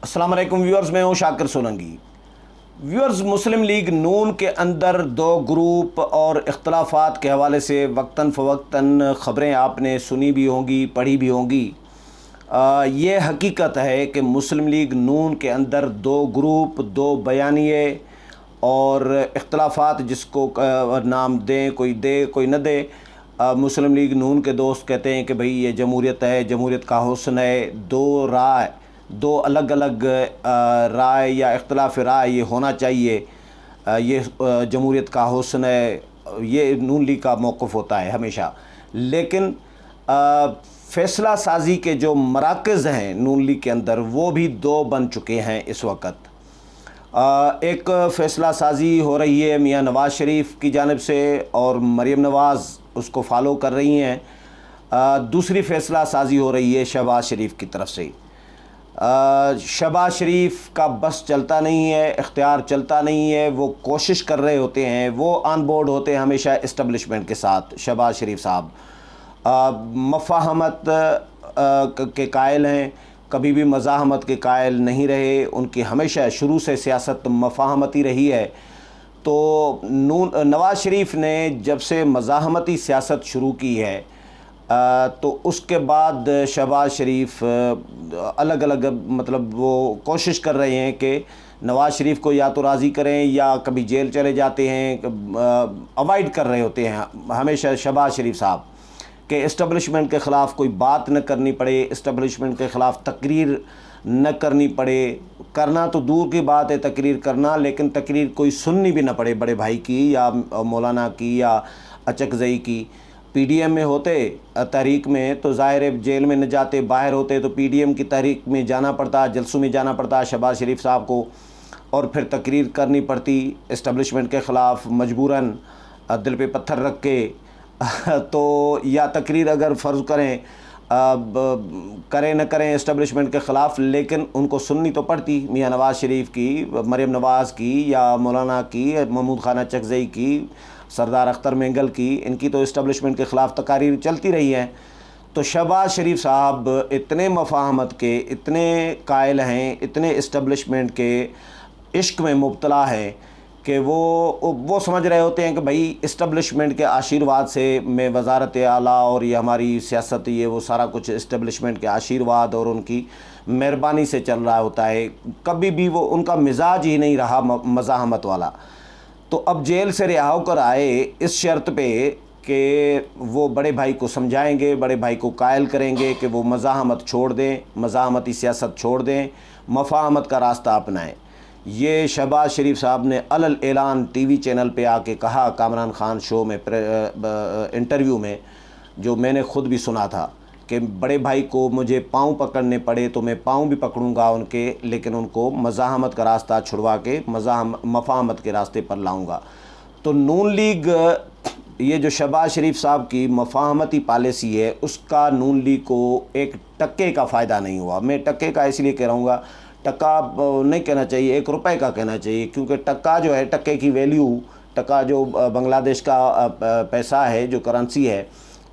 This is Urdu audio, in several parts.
السلام علیکم ویورز، میں ہوں شاکر سولنگی۔ ویورز، مسلم لیگ نون کے اندر دو گروپ اور اختلافات کے حوالے سے وقتاً فوقتاً خبریں آپ نے سنی بھی ہوں گی، پڑھی بھی ہوں گی۔ یہ حقیقت ہے کہ مسلم لیگ نون کے اندر دو گروپ، دو بیانیے اور اختلافات، جس کو نام دیں، کوئی دے کوئی نہ دے۔ مسلم لیگ نون کے دوست کہتے ہیں کہ بھئی یہ جمہوریت ہے، جمہوریت کا حسن ہے۔ دو الگ الگ رائے یا اختلاف رائے یہ ہونا چاہیے، یہ جمہوریت کا حسن ہے، یہ نون لیگ کا موقف ہوتا ہے ہمیشہ۔ لیکن فیصلہ سازی کے جو مراکز ہیں نون لیگ کے اندر، وہ بھی دو بن چکے ہیں اس وقت۔ ایک فیصلہ سازی ہو رہی ہے میاں نواز شریف کی جانب سے اور مریم نواز اس کو فالو کر رہی ہیں۔ دوسری فیصلہ سازی ہو رہی ہے شہباز شریف کی طرف سے۔ شہباز شریف کا بس چلتا نہیں ہے، اختیار چلتا نہیں ہے، وہ کوشش کر رہے ہوتے ہیں، وہ آن بورڈ ہوتے ہیں ہمیشہ اسٹیبلشمنٹ کے ساتھ۔ شہباز شریف صاحب مفاہمت کے قائل ہیں، کبھی بھی مزاحمت کے قائل نہیں رہے، ان کی ہمیشہ شروع سے سیاست مفاہمتی رہی ہے۔ تو نواز شریف نے جب سے مزاحمتی سیاست شروع کی ہے تو اس کے بعد شہباز شریف الگ الگ مطلب وہ کوشش کر رہے ہیں کہ نواز شریف کو یا تو راضی کریں یا کبھی جیل چلے جاتے ہیں، اوائڈ کر رہے ہوتے ہیں ہمیشہ شہباز شریف صاحب کہ اسٹیبلشمنٹ کے خلاف کوئی بات نہ کرنی پڑے، اسٹیبلشمنٹ کے خلاف تقریر نہ کرنی پڑے۔ کرنا تو دور کی بات ہے تقریر کرنا، لیکن تقریر کوئی سننی بھی نہ پڑے بڑے بھائی کی یا مولانا کی یا اچکزئی کی۔ پی ڈی ایم میں ہوتے تحریک میں تو ظاہر ہے جیل میں نہ جاتے، باہر ہوتے تو پی ڈی ایم کی تحریک میں جانا پڑتا، جلسوں میں جانا پڑتا شہباز شریف صاحب کو، اور پھر تقریر کرنی پڑتی اسٹیبلشمنٹ کے خلاف مجبوراً دل پہ پتھر رکھ کے۔ تو یا تقریر اگر فرض کریں نہ کریں اسٹیبلشمنٹ کے خلاف، لیکن ان کو سننی تو پڑتی، میاں نواز شریف کی، مریم نواز کی یا مولانا کی، محمود خان اچکزئی کی، سردار اختر مینگل کی، ان کی تو اسٹیبلشمنٹ کے خلاف تقاریر چلتی رہی ہیں۔ تو شہباز شریف صاحب اتنے مفاہمت کے، اتنے قائل ہیں، اتنے اسٹیبلشمنٹ کے عشق میں مبتلا ہے کہ وہ سمجھ رہے ہوتے ہیں کہ بھئی اسٹیبلشمنٹ کے آشیرواد سے میں وزارت اعلیٰ اور یہ ہماری سیاست، یہ وہ سارا کچھ اسٹیبلشمنٹ کے آشیرواد اور ان کی مہربانی سے چل رہا ہوتا ہے۔ کبھی بھی وہ ان کا مزاج ہی نہیں رہا مزاحمت والا۔ تو اب جیل سے رہا ہو کر آئے اس شرط پہ کہ وہ بڑے بھائی کو سمجھائیں گے، بڑے بھائی کو قائل کریں گے کہ وہ مزاحمت چھوڑ دیں، مزاحمتی سیاست چھوڑ دیں، مفاہمت کا راستہ اپنائیں۔ یہ شہباز شریف صاحب نے علل اعلان ٹی وی چینل پہ آ کے کہا، کامران خان شو میں انٹرویو میں، جو میں نے خود بھی سنا تھا کہ بڑے بھائی کو مجھے پاؤں پکڑنے پڑے تو میں پاؤں بھی پکڑوں گا ان کے، لیکن ان کو مزاحمت کا راستہ چھڑوا کے مفاہمت کے راستے پر لاؤں گا۔ تو نون لیگ، یہ جو شہباز شریف صاحب کی مفاہمتی پالیسی ہے، اس کا نون لیگ کو ایک ٹکے کا فائدہ نہیں ہوا۔ میں ٹکے کا اس لیے کہہ رہوں گا، ٹکا نہیں کہنا چاہیے، 1 روپے کا کہنا چاہیے، کیونکہ ٹکا جو ہے، ٹکے کی ویلیو، ٹکا جو بنگلہ دیش کا پیسہ ہے، جو کرنسی ہے،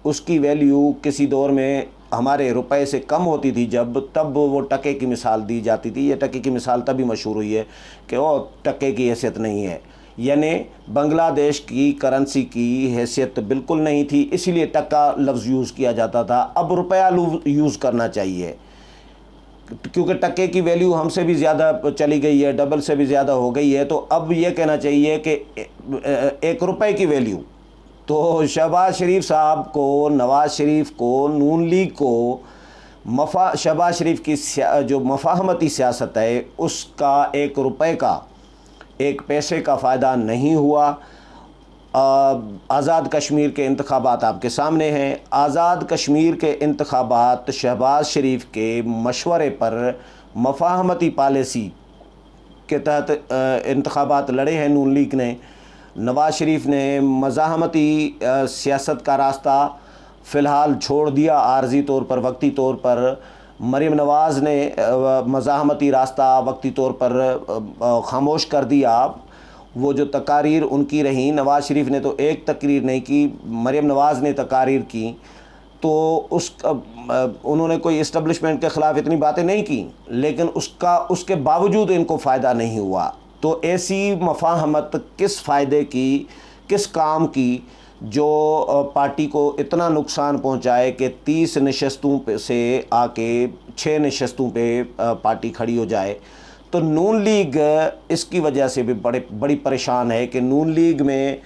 اس کی ویلیو کسی دور میں ہمارے روپے سے کم ہوتی تھی تب وہ ٹکے کی مثال دی جاتی تھی۔ یہ ٹکے کی مثال تبھی مشہور ہوئی ہے کہ وہ ٹکے کی حیثیت نہیں ہے، یعنی بنگلہ دیش کی کرنسی کی حیثیت بالکل نہیں تھی، اسی لیے ٹکا لفظ یوز کیا جاتا تھا۔ اب روپیہ یوز کرنا چاہیے، کیونکہ ٹکے کی ویلیو ہم سے بھی زیادہ چلی گئی ہے، ڈبل سے بھی زیادہ ہو گئی ہے۔ تو اب یہ کہنا چاہیے کہ 1 روپے کی ویلیو۔ تو شہباز شریف صاحب کو، نواز شریف کو، نون لیگ کو شہباز شریف کی جو مفاہمتی سیاست ہے، اس کا 1 روپے کا، 1 پیسے کا فائدہ نہیں ہوا۔ آزاد کشمیر کے انتخابات آپ کے سامنے ہیں۔ آزاد کشمیر کے انتخابات شہباز شریف کے مشورے پر مفاہمتی پالیسی کے تحت انتخابات لڑے ہیں نون لیگ نے۔ نواز شریف نے مزاحمتی سیاست کا راستہ فی الحال چھوڑ دیا، عارضی طور پر، وقتی طور پر۔ مریم نواز نے مزاحمتی راستہ وقتی طور پر خاموش کر دیا۔ وہ جو تقاریر ان کی رہیں، نواز شریف نے تو ایک تقریر نہیں کی، مریم نواز نے تقاریر کی تو انہوں نے کوئی اسٹیبلشمنٹ کے خلاف اتنی باتیں نہیں کی، لیکن اس کے باوجود ان کو فائدہ نہیں ہوا۔ تو ایسی مفاہمت کس فائدے کی، کس کام کی، جو پارٹی کو اتنا نقصان پہنچائے کہ 30 نشستوں سے آ کے 6 نشستوں پہ پارٹی کھڑی ہو جائے۔ تو نون لیگ اس کی وجہ سے بھی بڑی پریشان ہے کہ نون لیگ میں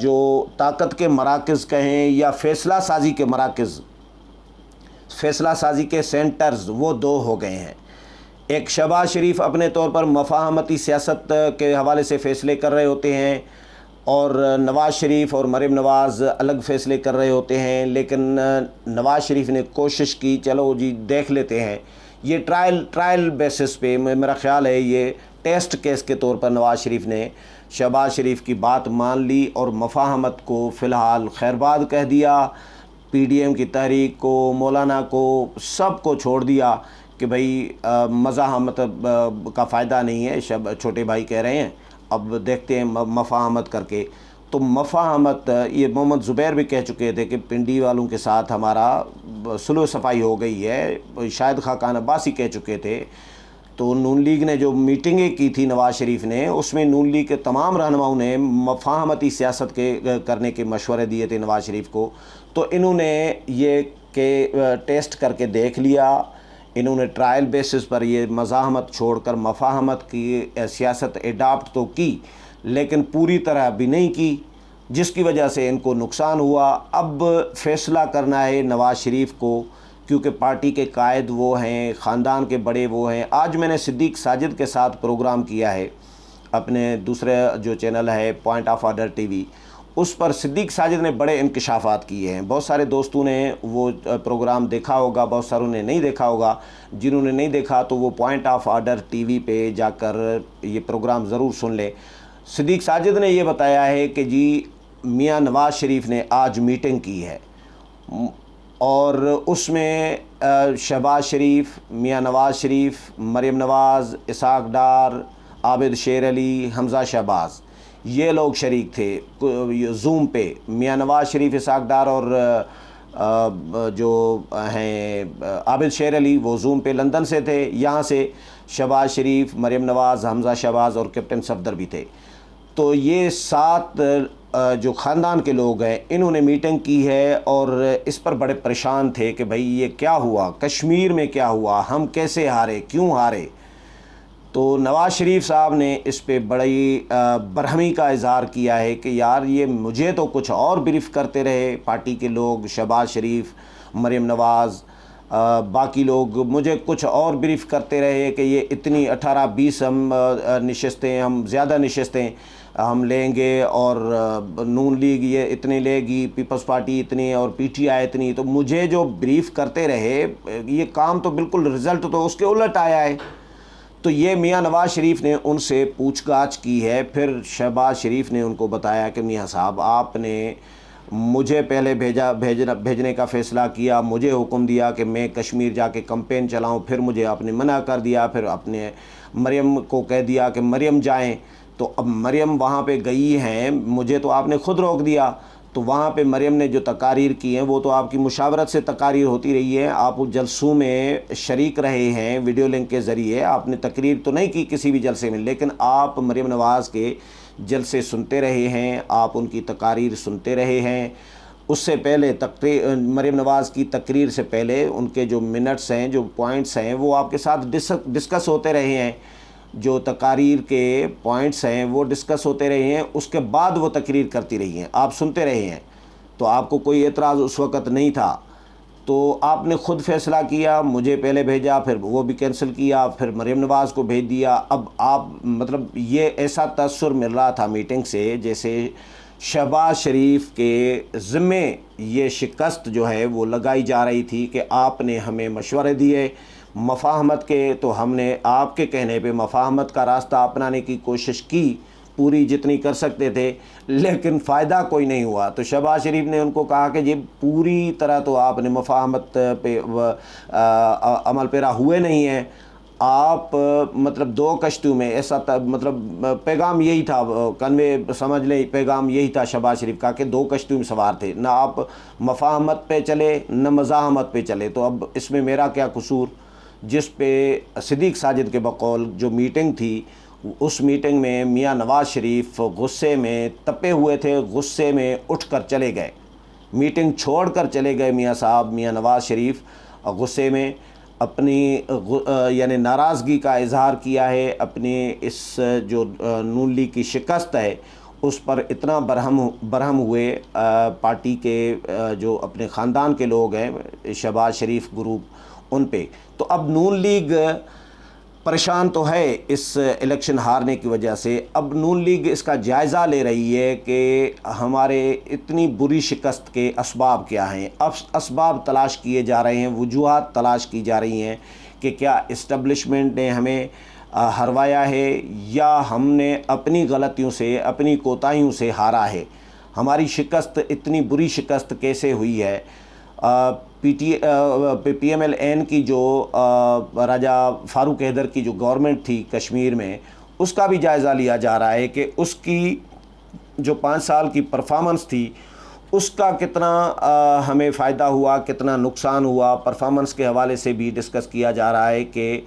جو طاقت کے مراکز کہیں یا فیصلہ سازی کے مراکز، فیصلہ سازی کے سینٹرز، وہ دو ہو گئے ہیں۔ ایک شہباز شریف اپنے طور پر مفاہمتی سیاست کے حوالے سے فیصلے کر رہے ہوتے ہیں، اور نواز شریف اور مریم نواز الگ فیصلے کر رہے ہوتے ہیں، لیکن نواز شریف نے کوشش کی چلو جی دیکھ لیتے ہیں، یہ ٹرائل بیسس پہ، میرا خیال ہے یہ ٹیسٹ کیس کے طور پر نواز شریف نے شہباز شریف کی بات مان لی اور مفاہمت کو فی الحال خیرباد کہہ دیا۔ پی ڈی ایم کی تحریک کو، مولانا کو، سب کو چھوڑ دیا کہ بھئی مزاحمت کا فائدہ نہیں ہے، چھوٹے بھائی کہہ رہے ہیں، اب دیکھتے ہیں مفاہمت کر کے۔ تو مفاہمت، یہ محمد زبیر بھی کہہ چکے تھے کہ پنڈی والوں کے ساتھ ہمارا صلح صفائی ہو گئی ہے، شاید خاقان عباسی کہہ چکے تھے۔ تو نون لیگ نے جو میٹنگیں کی تھی نواز شریف نے، اس میں نون لیگ کے تمام رہنماؤں نے مفاہمتی سیاست کرنے کے مشورے دیے تھے نواز شریف کو۔ تو انہوں نے یہ کہ ٹیسٹ کر کے دیکھ لیا، انہوں نے ٹرائل بیسس پر یہ مزاحمت چھوڑ کر مفاہمت کی سیاست اڈاپٹ تو کی، لیکن پوری طرح بھی نہیں کی، جس کی وجہ سے ان کو نقصان ہوا۔ اب فیصلہ کرنا ہے نواز شریف کو، کیونکہ پارٹی کے قائد وہ ہیں، خاندان کے بڑے وہ ہیں۔ آج میں نے صدیق ساجد کے ساتھ پروگرام کیا ہے اپنے دوسرے جو چینل ہے point of order T V, اس پر صدیق ساجد نے بڑے انکشافات کیے ہیں۔ بہت سارے دوستوں نے وہ پروگرام دیکھا ہوگا، بہت ساروں نے نہیں دیکھا ہوگا۔ جنہوں نے نہیں دیکھا تو وہ پوائنٹ آف آرڈر ٹی وی پہ جا کر یہ پروگرام ضرور سن لیں۔ صدیق ساجد نے یہ بتایا ہے کہ جی میاں نواز شریف نے آج میٹنگ کی ہے، اور اس میں شہباز شریف، میاں نواز شریف، مریم نواز، اسحاق ڈار، عابد شیر علی، حمزہ شہباز، یہ لوگ شریک تھے زوم پہ۔ میاں نواز شریف، اسحاق ڈار اور جو ہیں عابد شیر علی، وہ زوم پہ لندن سے تھے، یہاں سے شہباز شریف، مریم نواز، حمزہ شہباز اور کیپٹن صفدر بھی تھے۔ تو یہ 7 جو خاندان کے لوگ ہیں، انہوں نے میٹنگ کی ہے اور اس پر بڑے پریشان تھے کہ بھئی یہ کیا ہوا، کشمیر میں کیا ہوا، ہم کیسے ہارے، کیوں ہارے۔ تو نواز شریف صاحب نے اس پہ بڑی برہمی کا اظہار کیا ہے کہ یار یہ مجھے تو کچھ اور بریف کرتے رہے پارٹی کے لوگ، شہباز شریف، مریم نواز، باقی لوگ مجھے کچھ اور بریف کرتے رہے کہ یہ اتنی 18-20 ہم نشستیں، ہم زیادہ نشستیں ہم لیں گے، اور نون لیگ یہ اتنے لے گی، پیپلز پارٹی اتنی اور پی ٹی آئی اتنی۔ تو مجھے جو بریف کرتے رہے، یہ کام تو بالکل رزلٹ تو اس کے الٹ آیا ہے۔ تو یہ میاں نواز شریف نے ان سے پوچھ گاچھ کی ہے۔ پھر شہباز شریف نے ان کو بتایا کہ میاں صاحب آپ نے مجھے پہلے بھیجنے کا فیصلہ کیا، مجھے حکم دیا کہ میں کشمیر جا کے کمپین چلاؤں، پھر مجھے آپ نے منع کر دیا، پھر اپنے مریم کو کہہ دیا کہ مریم جائیں۔ تو اب مریم وہاں پہ گئی ہیں، مجھے تو آپ نے خود روک دیا۔ تو وہاں پہ مریم نے جو تقاریر کی ہیں وہ تو آپ کی مشاورت سے تقاریر ہوتی رہی ہے، آپ جلسوں میں شریک رہے ہیں ویڈیو لنک کے ذریعے، آپ نے تقریر تو نہیں کی کسی بھی جلسے میں، لیکن آپ مریم نواز کے جلسے سنتے رہے ہیں، آپ ان کی تقاریر سنتے رہے ہیں۔ اس سے پہلے مریم نواز کی تقریر سے پہلے ان کے جو منٹس ہیں، جو پوائنٹس ہیں، وہ آپ کے ساتھ ڈسکس ہوتے رہے ہیں، جو تقاریر کے پوائنٹس ہیں وہ ڈسکس ہوتے رہے ہیں، اس کے بعد وہ تقریر کرتی رہی ہیں، آپ سنتے رہے ہیں۔ تو آپ کو کوئی اعتراض اس وقت نہیں تھا، تو آپ نے خود فیصلہ کیا، مجھے پہلے بھیجا، پھر وہ بھی کینسل کیا، پھر مریم نواز کو بھیج دیا۔ اب آپ مطلب یہ ایسا تاثر مل رہا تھا میٹنگ سے جیسے شہباز شریف کے ذمے یہ شکست جو ہے وہ لگائی جا رہی تھی کہ آپ نے ہمیں مشورے دیے مفاہمت کے، تو ہم نے آپ کے کہنے پہ مفاہمت کا راستہ اپنانے کی کوشش کی، پوری جتنی کر سکتے تھے، لیکن فائدہ کوئی نہیں ہوا۔ تو شہباز شریف نے ان کو کہا کہ یہ پوری طرح تو آپ نے مفاہمت پہ عمل پیرا ہوئے نہیں ہیں، آپ مطلب 2 کشتیوں میں ایسا مطلب پیغام یہی تھا، کنوے سمجھ لیں پیغام یہی تھا شہباز شریف کا کہ 2 کشتیوں میں سوار تھے، نہ آپ مفاہمت پہ چلے نہ مزاحمت پہ چلے، تو اب اس میں میرا کیا قصور؟ جس پہ صدیق ساجد کے بقول جو میٹنگ تھی، اس میٹنگ میں میاں نواز شریف غصے میں تپے ہوئے تھے، غصے میں اٹھ کر چلے گئے، میٹنگ چھوڑ کر چلے گئے میاں صاحب، میاں نواز شریف غصے میں اپنی یعنی ناراضگی کا اظہار کیا ہے، اپنی اس جو نون لیگ کی شکست ہے اس پر اتنا برہم ہوئے پارٹی کے جو اپنے خاندان کے لوگ ہیں، شہباز شریف گروپ، ان پہ۔ تو اب نون لیگ پریشان تو ہے اس الیکشن ہارنے کی وجہ سے، اب نون لیگ اس کا جائزہ لے رہی ہے کہ ہمارے اتنی بری شکست کے اسباب کیا ہیں۔ اب اسباب تلاش کیے جا رہے ہیں، وجوہات تلاش کی جا رہی ہیں کہ کیا اسٹیبلشمنٹ نے ہمیں ہروایا ہے یا ہم نے اپنی غلطیوں سے، اپنی کوتاہیوں سے ہارا ہے۔ ہماری شکست، اتنی بری شکست کیسے ہوئی ہے؟ پی ایم ایل این کی جو راجہ فاروق حیدر کی جو گورنمنٹ تھی کشمیر میں، اس کا بھی جائزہ لیا جا رہا ہے کہ اس کی جو 5 سال کی پرفارمنس تھی اس کا کتنا ہمیں فائدہ ہوا، کتنا نقصان ہوا۔ پرفارمنس کے حوالے سے بھی ڈسکس کیا جا رہا ہے کہ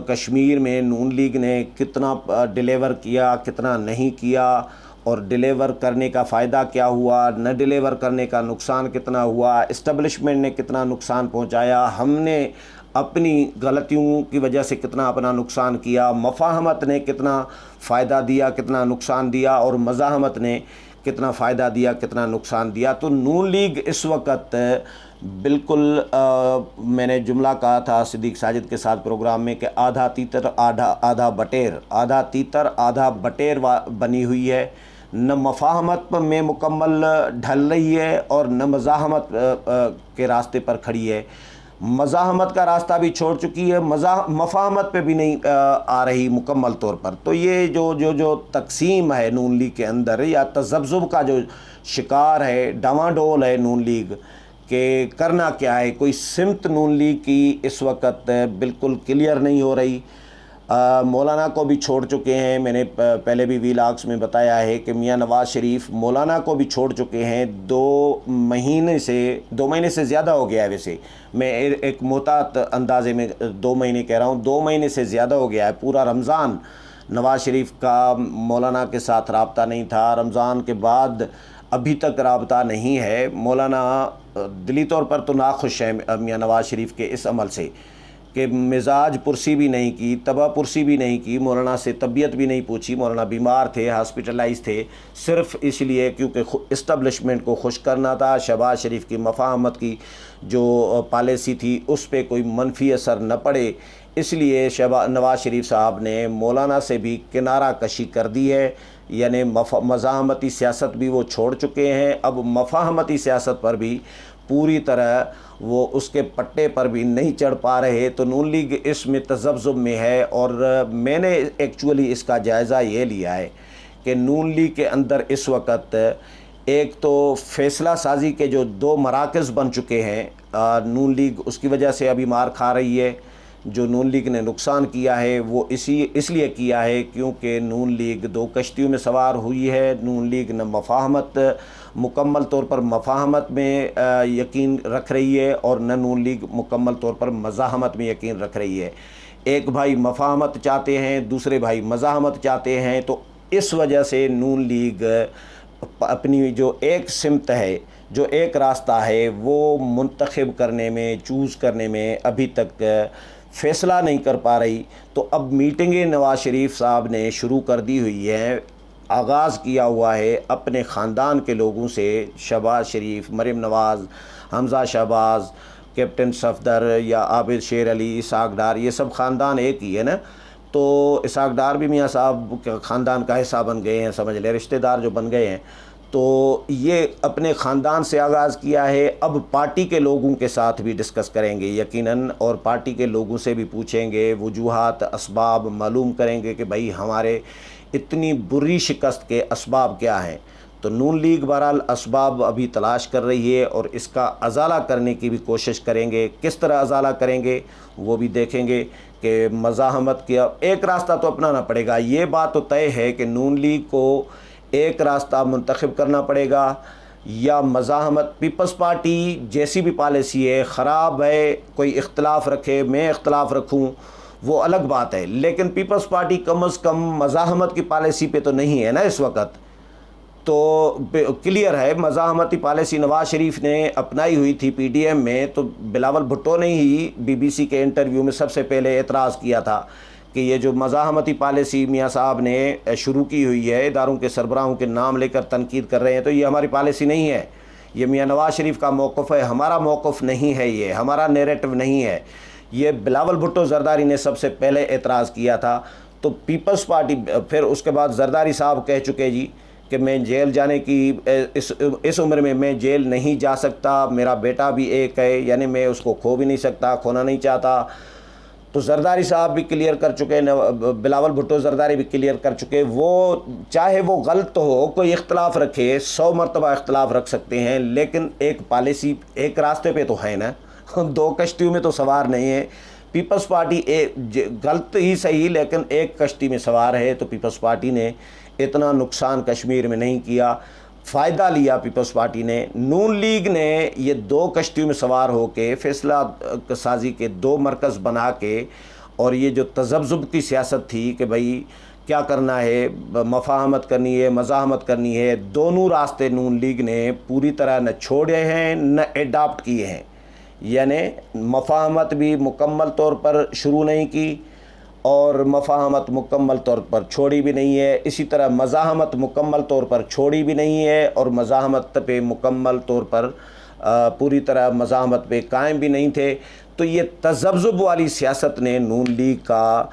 کشمیر میں نون لیگ نے کتنا ڈیلیور کیا، کتنا نہیں کیا، اور ڈیلیور کرنے کا فائدہ کیا ہوا، نہ ڈیلیور کرنے کا نقصان کتنا ہوا، اسٹیبلشمنٹ نے کتنا نقصان پہنچایا، ہم نے اپنی غلطیوں کی وجہ سے کتنا اپنا نقصان کیا، مفاہمت نے کتنا فائدہ دیا، کتنا نقصان دیا، اور مزاحمت نے کتنا فائدہ دیا، کتنا نقصان دیا۔ تو نون لیگ اس وقت بالکل میں نے جملہ کہا تھا صدیق ساجد کے ساتھ پروگرام میں کہ آدھا تیتر آدھا بٹیر، آدھا تیتر آدھا بٹیر بنی ہوئی ہے، نہ مفاہمت میں مکمل ڈھل رہی ہے اور نہ مزاحمت کے راستے پر کھڑی ہے، مزاحمت کا راستہ بھی چھوڑ چکی ہے، مفاہمت پہ بھی نہیں آ رہی مکمل طور پر۔ تو یہ جو تقسیم ہے نون لیگ کے اندر، یا تذبذب کا جو شکار ہے، ڈاواڈول ہے نون لیگ کہ کرنا کیا ہے، کوئی سمت نون لیگ کی اس وقت بالکل کلیئر نہیں ہو رہی۔ مولانا کو بھی چھوڑ چکے ہیں، میں نے پہلے بھی ویلاگس میں بتایا ہے کہ میاں نواز شریف مولانا کو بھی چھوڑ چکے ہیں 2 مہینے سے زیادہ ہو گیا ہے۔ ویسے میں ایک محتاط اندازے میں 2 مہینے کہہ رہا ہوں، 2 مہینے سے زیادہ ہو گیا ہے۔ پورا رمضان نواز شریف کا مولانا کے ساتھ رابطہ نہیں تھا، رمضان کے بعد ابھی تک رابطہ نہیں ہے۔ مولانا دلی طور پر تو ناخوش ہے میاں نواز شریف کے اس عمل سے کہ مزاج پرسی بھی نہیں کی، طبع پرسی بھی نہیں کی، مولانا سے طبیعت بھی نہیں پوچھی، مولانا بیمار تھے، ہاسپٹلائز تھے، صرف اس لیے کیونکہ اسٹیبلشمنٹ کو خوش کرنا تھا، شہباز شریف کی مفاہمت کی جو پالیسی تھی اس پہ کوئی منفی اثر نہ پڑے، اس لیے نواز شریف صاحب نے مولانا سے بھی کنارہ کشی کر دی ہے، یعنی مزاحمتی سیاست بھی وہ چھوڑ چکے ہیں، اب مفاہمتی سیاست پر بھی پوری طرح وہ اس کے پٹے پر بھی نہیں چڑھ پا رہے۔ تو نون لیگ اس میں تذبذب میں ہے، اور میں نے ایکچولی اس کا جائزہ یہ لیا ہے کہ نون لیگ کے اندر اس وقت ایک تو فیصلہ سازی کے جو 2 مراکز بن چکے ہیں، نون لیگ اس کی وجہ سے ابھی مار کھا رہی ہے۔ جو نون لیگ نے نقصان کیا ہے وہ اس لیے کیا ہے کیونکہ نون لیگ 2 کشتیوں میں سوار ہوئی ہے۔ نون لیگ نہ مکمل طور پر مفاہمت میں یقین رکھ رہی ہے، اور نہ نون لیگ مکمل طور پر مزاحمت میں یقین رکھ رہی ہے۔ ایک بھائی مفاہمت چاہتے ہیں، دوسرے بھائی مزاحمت چاہتے ہیں، تو اس وجہ سے نون لیگ اپنی جو ایک سمت ہے، جو ایک راستہ ہے، وہ منتخب کرنے میں، چوز کرنے میں ابھی تک فیصلہ نہیں کر پا رہی۔ تو اب میٹنگیں نواز شریف صاحب نے شروع کر دی ہوئی ہیں، آغاز کیا ہوا ہے اپنے خاندان کے لوگوں سے، شہباز شریف، مریم نواز، حمزہ شہباز، کیپٹن صفدر یا عابد شیر علی، اسحاق ڈار، یہ سب خاندان ایک ہی ہے نا۔ تو اسحاق ڈار بھی میاں صاحب کے خاندان کا حصہ بن گئے ہیں، سمجھ لیں رشتہ دار جو بن گئے ہیں۔ تو یہ اپنے خاندان سے آغاز کیا ہے، اب پارٹی کے لوگوں کے ساتھ بھی ڈسکس کریں گے یقیناً، اور پارٹی کے لوگوں سے بھی پوچھیں گے، وجوہات، اسباب معلوم کریں گے کہ بھائی ہمارے اتنی بری شکست کے اسباب کیا ہیں۔ تو نون لیگ بہرحال اسباب ابھی تلاش کر رہی ہے، اور اس کا ازالہ کرنے کی بھی کوشش کریں گے۔ کس طرح ازالہ کریں گے وہ بھی دیکھیں گے کہ مزاحمت کیا، ایک راستہ تو اپنانا پڑے گا۔ یہ بات تو طے ہے کہ نون لیگ کو ایک راستہ منتخب کرنا پڑے گا، یا مزاحمت۔ پیپلز پارٹی جیسی بھی پالیسی ہے خراب ہے، کوئی اختلاف رکھے، میں اختلاف رکھوں، وہ الگ بات ہے، لیکن پیپلز پارٹی کم از کم مزاحمت کی پالیسی پہ تو نہیں ہے نا اس وقت۔ تو کلیئر ہے مزاحمتی پالیسی نواز شریف نے اپنائی ہوئی تھی پی ڈی ایم میں، تو بلاول بھٹو نے ہی بی بی سی کے انٹرویو میں سب سے پہلے اعتراض کیا تھا کہ یہ جو مزاحمتی پالیسی میاں صاحب نے شروع کی ہوئی ہے، اداروں کے سربراہوں کے نام لے کر تنقید کر رہے ہیں، تو یہ ہماری پالیسی نہیں ہے، یہ میاں نواز شریف کا موقف ہے، ہمارا موقف نہیں ہے، یہ ہمارا نیریٹو نہیں ہے۔ یہ بلاول بھٹو زرداری نے سب سے پہلے اعتراض کیا تھا۔ تو پیپلز پارٹی پھر اس کے بعد زرداری صاحب کہہ چکے جی کہ میں جیل جانے کی اس عمر میں جیل نہیں جا سکتا، میرا بیٹا بھی ایک ہے، یعنی میں اس کو کھو بھی نہیں سکتا، کھونا نہیں چاہتا۔ تو زرداری صاحب بھی کلیئر کر چکے، بلاول بھٹو زرداری بھی کلیئر کر چکے، وہ چاہے وہ غلط ہو، کوئی اختلاف رکھے، 100 مرتبہ اختلاف رکھ سکتے ہیں، لیکن ایک پالیسی ایک راستے پہ تو ہے نا، دو کشتیوں میں تو سوار نہیں ہے۔ پیپلز پارٹی غلط ہی صحیح لیکن ایک کشتی میں سوار ہے، تو پیپلز پارٹی نے اتنا نقصان کشمیر میں نہیں کیا، فائدہ لیا پیپلز پارٹی نے۔ نون لیگ نے یہ دو کشتیوں میں سوار ہو کے فیصلہ سازی کے دو مرکز بنا کے، اور یہ جو تذبذب کی سیاست تھی کہ بھائی کیا کرنا ہے، مفاہمت کرنی ہے، مزاحمت کرنی ہے، دونوں راستے نون لیگ نے پوری طرح نہ چھوڑے ہیں نہ ایڈاپٹ کیے ہیں، یعنی مفاہمت بھی مکمل طور پر شروع نہیں کی اور مفاہمت مکمل طور پر چھوڑی بھی نہیں ہے، اسی طرح مزاحمت مکمل طور پر چھوڑی بھی نہیں ہے اور مزاحمت پہ مکمل طور پر پوری طرح مزاحمت پہ قائم بھی نہیں تھے۔ تو یہ تذبذب والی سیاست نے نون لیگ کا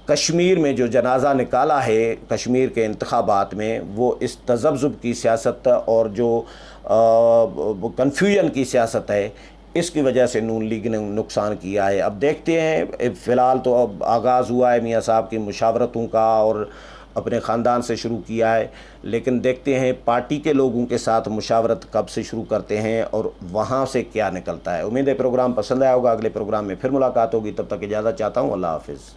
کشمیر میں جو جنازہ نکالا ہے کشمیر کے انتخابات میں، وہ اس تذبذب کی سیاست اور جو کنفیوژن کی سیاست ہے، اس کی وجہ سے نون لیگ نے نقصان کیا ہے۔ اب دیکھتے ہیں، فی الحال تو اب آغاز ہوا ہے میاں صاحب کی مشاورتوں کا اور اپنے خاندان سے شروع کیا ہے، لیکن دیکھتے ہیں پارٹی کے لوگوں کے ساتھ مشاورت کب سے شروع کرتے ہیں اور وہاں سے کیا نکلتا ہے۔ امید ہے پروگرام پسند آیا ہوگا، اگلے پروگرام میں پھر ملاقات ہوگی، تب تک اجازت چاہتا ہوں، اللہ حافظ۔